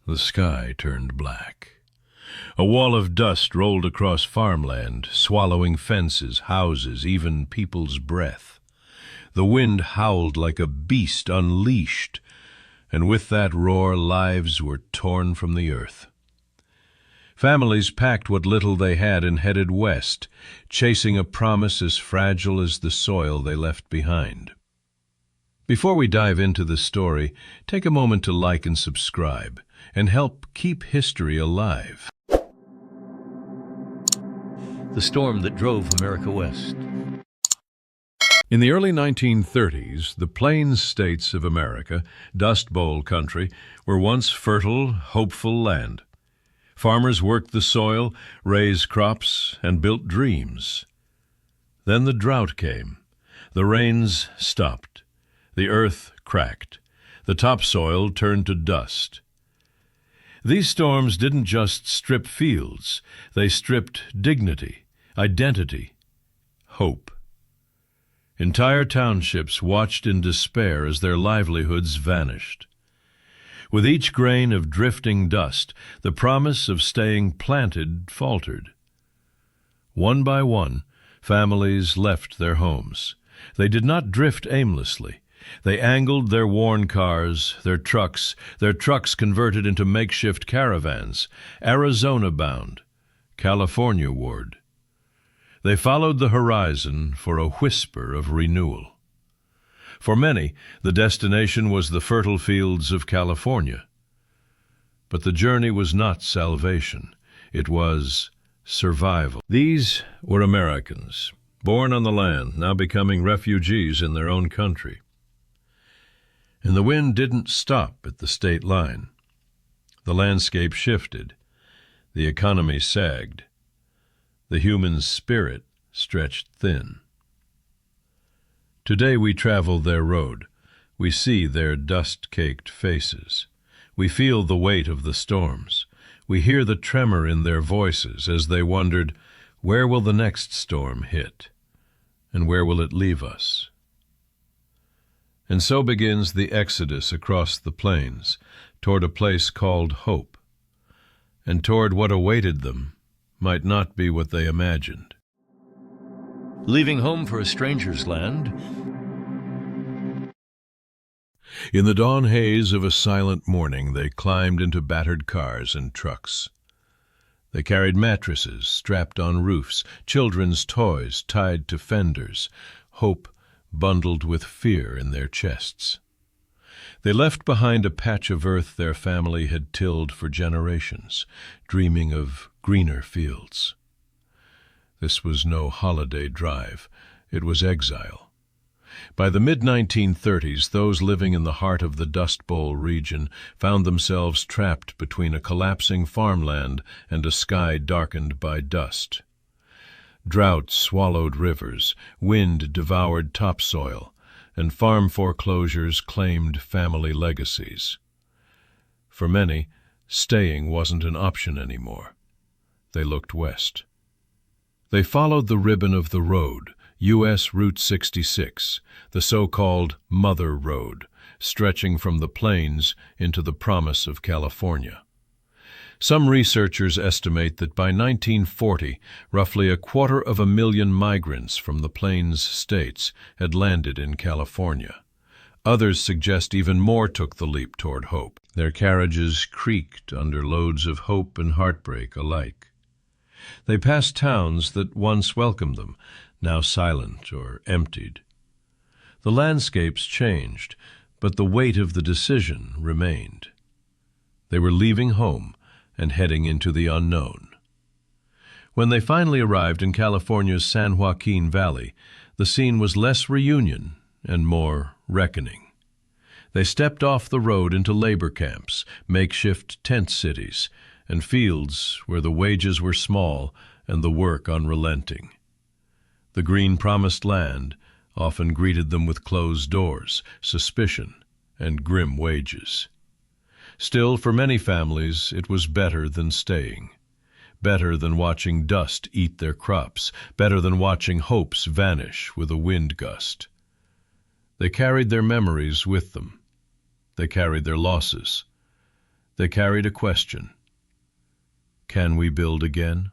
The sky turned black. A wall of dust rolled across farmland, swallowing fences, houses, even people's breath. The wind howled like a beast unleashed, and with that roar lives were torn from the earth. Families packed what little they had and headed west, chasing a promise as fragile as the soil they left behind. Before we dive into the story, take a moment to like and subscribe, and help keep history alive. The storm that drove America west. In the early 1930s, the Plains states of America, Dust Bowl country, were once fertile, hopeful land. Farmers worked the soil, raised crops, and built dreams. Then the drought came. The rains stopped. The earth cracked. The topsoil turned to dust. These storms didn't just strip fields. They stripped dignity, identity, hope. Entire townships watched in despair as their livelihoods vanished. With each grain of drifting dust, the promise of staying planted faltered. One by one, families left their homes. They did not drift aimlessly. They angled their worn cars, their trucks converted into makeshift caravans, Arizona-bound, California-ward. They followed the horizon for a whisper of renewal. For many, the destination was the fertile fields of California. But the journey was not salvation. It was survival. These were Americans, born on the land, now becoming refugees in their own country. And the wind didn't stop at the state line. The landscape shifted. The economy sagged. The human spirit stretched thin. Today we travel their road. We see their dust-caked faces. We feel the weight of the storms. We hear the tremor in their voices as they wondered, where will the next storm hit? And where will it leave us? And so begins the exodus across the plains, toward a place called hope, and toward what awaited them might not be what they imagined. Leaving home for a stranger's land. In the dawn haze of a silent morning, they climbed into battered cars and trucks. They carried mattresses strapped on roofs, children's toys tied to fenders, hope bundled with fear in their chests. They left behind a patch of earth their family had tilled for generations, dreaming of greener fields. This was no holiday drive. It was exile. By the mid-1930s, those living in the heart of the Dust Bowl region found themselves trapped between a collapsing farmland and a sky darkened by dust. Drought swallowed rivers, wind devoured topsoil, and farm foreclosures claimed family legacies. For many, staying wasn't an option anymore. They looked west. They followed the ribbon of the road, U.S. Route 66, the so-called Mother Road, stretching from the plains into the promise of California. Some researchers estimate that by 1940, roughly 250,000 migrants from the Plains states had landed in California. Others suggest even more took the leap toward hope. Their carriages creaked under loads of hope and heartbreak alike. They passed towns that once welcomed them, now silent or emptied. The landscapes changed, but the weight of the decision remained. They were leaving home and heading into the unknown. When they finally arrived in California's San Joaquin Valley, the scene was less reunion and more reckoning. They stepped off the road into labor camps, makeshift tent cities, and fields where the wages were small and the work unrelenting. The green promised land often greeted them with closed doors, suspicion, and grim wages. Still, for many families, it was better than staying. Better than watching dust eat their crops, better than watching hopes vanish with a wind gust. They carried their memories with them. They carried their losses. They carried a question. Can we build again?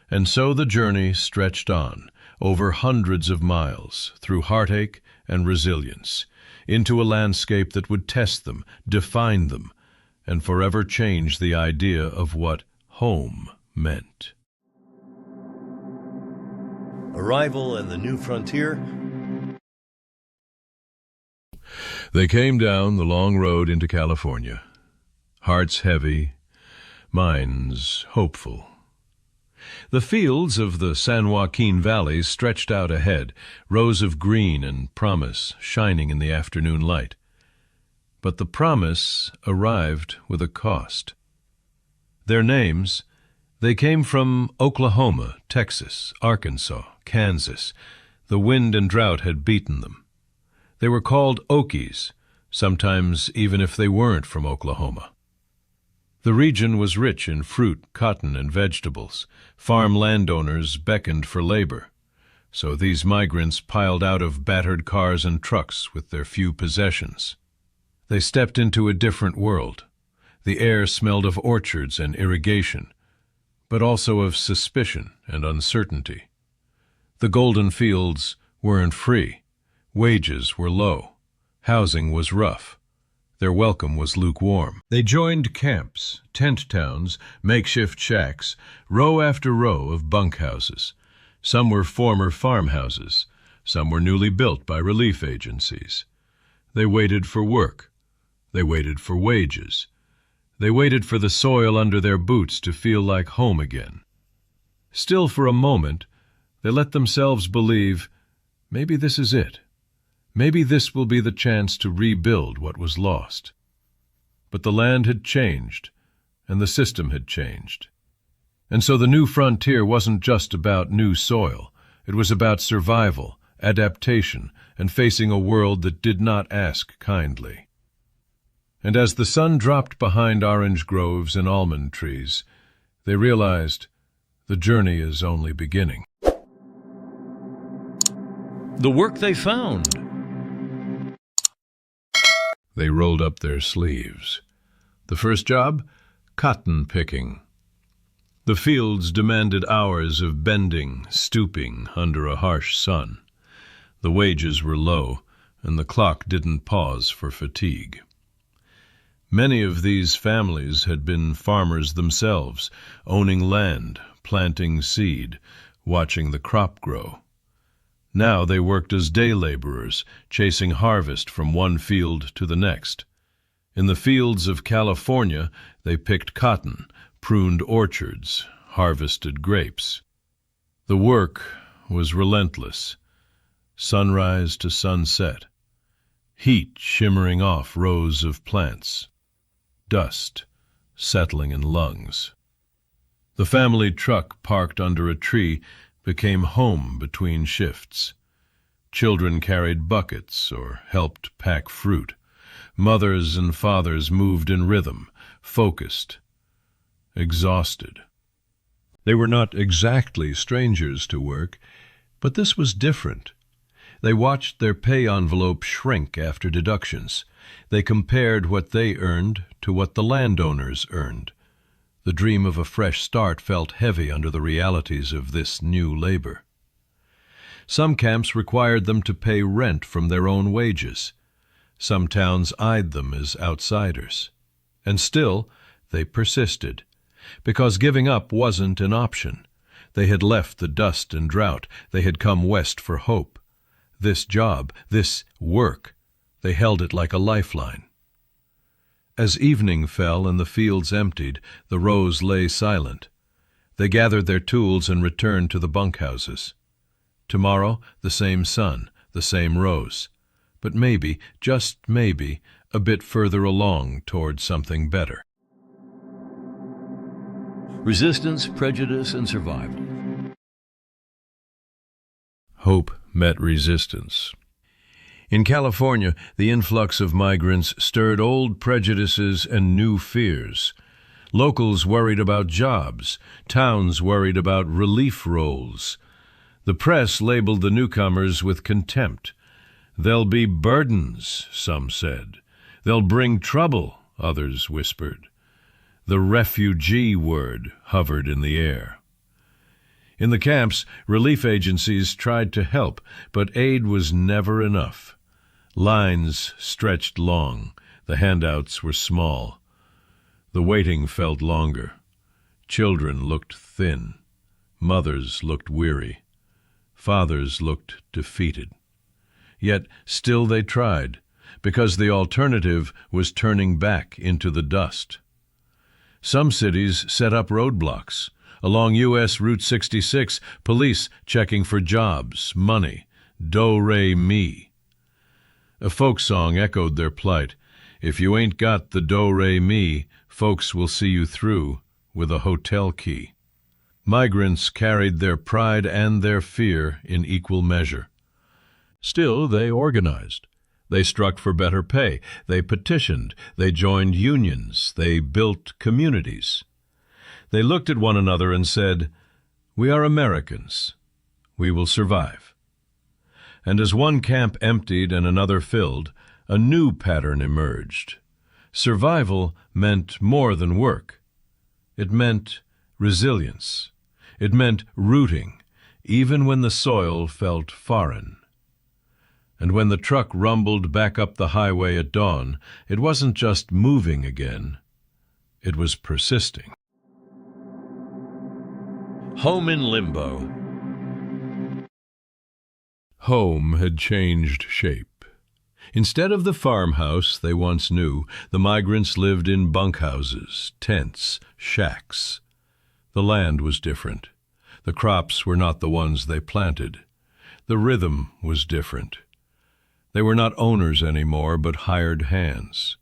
And so the journey stretched on, over hundreds of miles, through heartache and resilience, into a landscape that would test them, define them, and forever change the idea of what home meant. Arrival and the new frontier. They came down the long road into California, hearts heavy, minds hopeful. The fields of the San Joaquin Valley stretched out ahead, rows of green and promise shining in the afternoon light. But the promise arrived with a cost. Their names, they came from Oklahoma, Texas, Arkansas, Kansas. The wind and drought had beaten them. They were called Okies, sometimes even if they weren't from Oklahoma. The region was rich in fruit, cotton, and vegetables. Farm landowners beckoned for labor. So these migrants piled out of battered cars and trucks with their few possessions. They stepped into a different world. The air smelled of orchards and irrigation, but also of suspicion and uncertainty. The golden fields weren't free. Wages were low. Housing was rough. Their welcome was lukewarm. They joined camps, tent towns, makeshift shacks, row after row of bunkhouses. Some were former farmhouses. Some were newly built by relief agencies. They waited for work. They waited for wages. They waited for the soil under their boots to feel like home again. Still, for a moment, they let themselves believe, maybe this is it. Maybe this will be the chance to rebuild what was lost. But the land had changed, and the system had changed. And so the new frontier wasn't just about new soil. It was about survival, adaptation, and facing a world that did not ask kindly. And as the sun dropped behind orange groves and almond trees, they realized the journey is only beginning. The work they found. They rolled up their sleeves. The first job? Cotton picking. The fields demanded hours of bending, stooping under a harsh sun. The wages were low, and the clock didn't pause for fatigue. Many of these families had been farmers themselves, owning land, planting seed, watching the crop grow. Now they worked as day laborers, chasing harvest from one field to the next. In the fields of California, they picked cotton, pruned orchards, harvested grapes. The work was relentless, sunrise to sunset, heat shimmering off rows of plants, dust settling in lungs. The family truck parked under a tree became home between shifts. Children carried buckets or helped pack fruit. Mothers and fathers moved in rhythm, focused, exhausted. They were not exactly strangers to work, but this was different. They watched their pay envelope shrink after deductions. They compared what they earned to what the landowners earned. The dream of a fresh start felt heavy under the realities of this new labor. Some camps required them to pay rent from their own wages. Some towns eyed them as outsiders. And still, they persisted, because giving up wasn't an option. They had left the dust and drought. They had come west for hope. This job, this work, they held it like a lifeline. As evening fell and the fields emptied, the rows lay silent. They gathered their tools and returned to the bunkhouses. Tomorrow, the same sun, the same rows, but maybe, just maybe, a bit further along toward something better. Resistance, prejudice, and survival. Hope met resistance. In California, the influx of migrants stirred old prejudices and new fears. Locals worried about jobs. Towns worried about relief rolls. The press labeled the newcomers with contempt. They'll be burdens, some said. They'll bring trouble, others whispered. The refugee word hovered in the air. In the camps, relief agencies tried to help, but aid was never enough. Lines stretched long, the handouts were small. The waiting felt longer. Children looked thin. Mothers looked weary. Fathers looked defeated. Yet still they tried, because the alternative was turning back into the dust. Some cities set up roadblocks. Along U.S. Route 66, police checking for jobs, money, do-re-mi. A folk song echoed their plight. If you ain't got the do-re-mi, folks will see you through with a hotel key. Migrants carried their pride and their fear in equal measure. Still, they organized. They struck for better pay. They petitioned. They joined unions. They built communities. They looked at one another and said, "We are Americans. We will survive." And as one camp emptied and another filled, a new pattern emerged. Survival meant more than work. It meant resilience. It meant rooting, even when the soil felt foreign. And when the truck rumbled back up the highway at dawn, it wasn't just moving again. It was persisting. Home in limbo. Home had changed shape. Instead of the farmhouse they once knew, the migrants lived in bunkhouses, tents, shacks. The land was different. The crops were not the ones they planted. The rhythm was different. They were not owners anymore, but hired hands.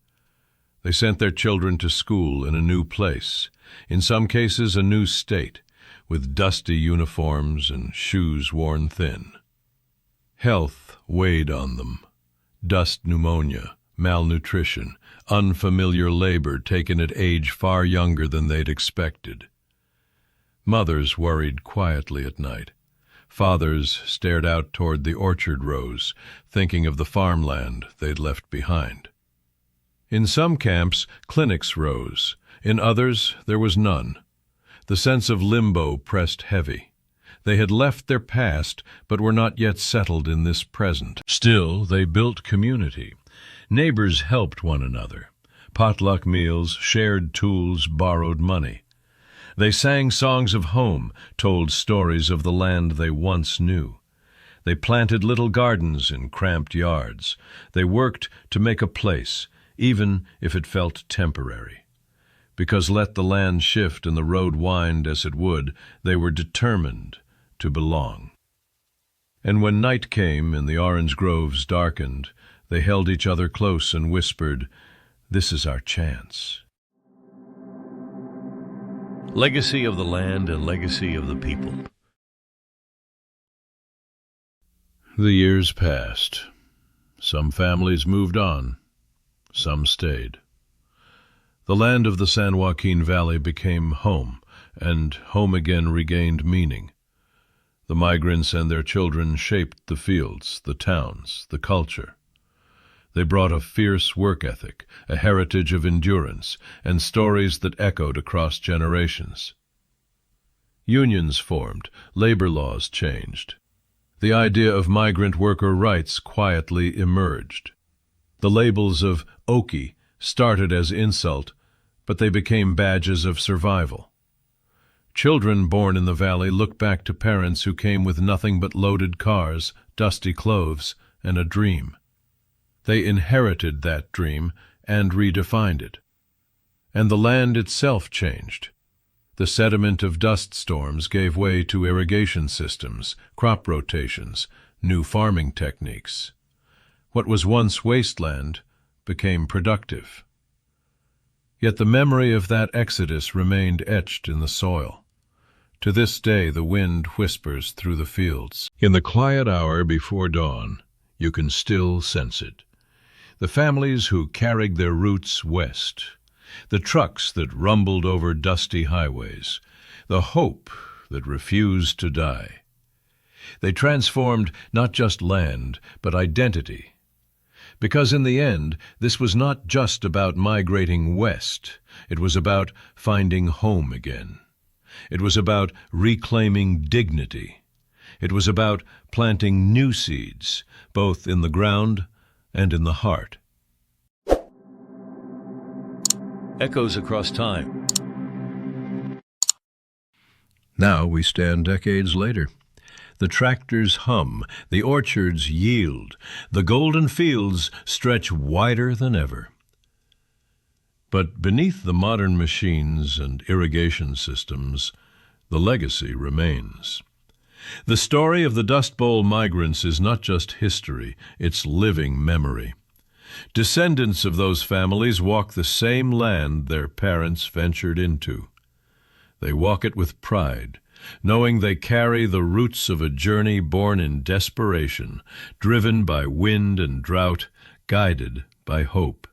They sent their children to school in a new place, in some cases a new state, with dusty uniforms and shoes worn thin. Health weighed on them. Dust pneumonia, malnutrition, unfamiliar labor taken at age far younger than they'd expected. Mothers worried quietly at night. Fathers stared out toward the orchard rows, thinking of the farmland they'd left behind. In some camps, clinics rose. In others, there was none. The sense of limbo pressed heavy. They had left their past, but were not yet settled in this present. Still, they built community. Neighbors helped one another. Potluck meals, shared tools, borrowed money. They sang songs of home, told stories of the land they once knew. They planted little gardens in cramped yards. They worked to make a place, even if it felt temporary. Because let the land shift and the road wind as it would, they were determined to belong. And when night came and the orange groves darkened, they held each other close and whispered, "This is our chance." Legacy of the land and legacy of the people. The years passed. Some families moved on. Some stayed. The land of the San Joaquin Valley became home, and home again regained meaning. The migrants and their children shaped the fields, the towns, the culture. They brought a fierce work ethic, a heritage of endurance, and stories that echoed across generations. Unions formed, labor laws changed. The idea of migrant worker rights quietly emerged. The labels of Okie started as insult, but they became badges of survival. Children born in the valley looked back to parents who came with nothing but loaded cars, dusty clothes, and a dream. They inherited that dream and redefined it. And the land itself changed. The sediment of dust storms gave way to irrigation systems, crop rotations, new farming techniques. What was once wasteland became productive. Yet the memory of that exodus remained etched in the soil. To this day the wind whispers through the fields. In the quiet hour before dawn, you can still sense it. The families who carried their roots west, the trucks that rumbled over dusty highways, the hope that refused to die. They transformed not just land, but identity. Because in the end, this was not just about migrating west. It was about finding home again. It was about reclaiming dignity. It was about planting new seeds, both in the ground and in the heart. Echoes across time. Now we stand decades later. The tractors hum, the orchards yield, the golden fields stretch wider than ever. But beneath the modern machines and irrigation systems, the legacy remains. The story of the Dust Bowl migrants is not just history, it's living memory. Descendants of those families walk the same land their parents ventured into. They walk it with pride, knowing they carry the roots of a journey born in desperation, driven by wind and drought, guided by hope.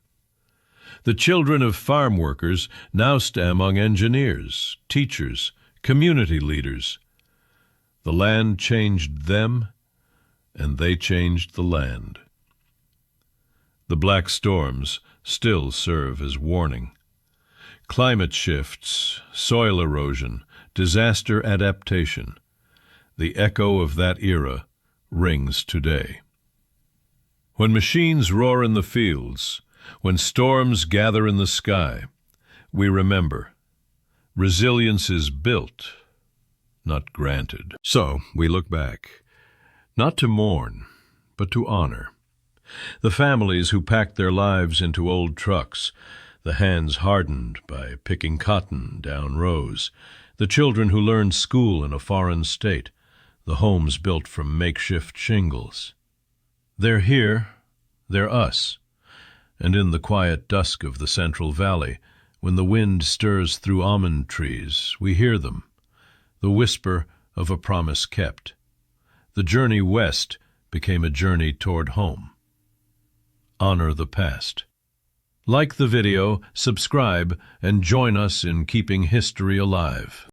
The children of farm workers now stand among engineers, teachers, community leaders. The land changed them, and they changed the land. The black storms still serve as warning. Climate shifts, soil erosion, disaster adaptation. The echo of that era rings today. When machines roar in the fields, when storms gather in the sky, we remember. Resilience is built, not granted. So we look back, not to mourn, but to honor. The families who packed their lives into old trucks, the hands hardened by picking cotton down rows, the children who learned school in a foreign state, the homes built from makeshift shingles. They're here, they're us, and in the quiet dusk of the Central Valley, when the wind stirs through almond trees, we hear them, the whisper of a promise kept. The journey west became a journey toward home. Honor the past. Like the video, subscribe, and join us in keeping history alive.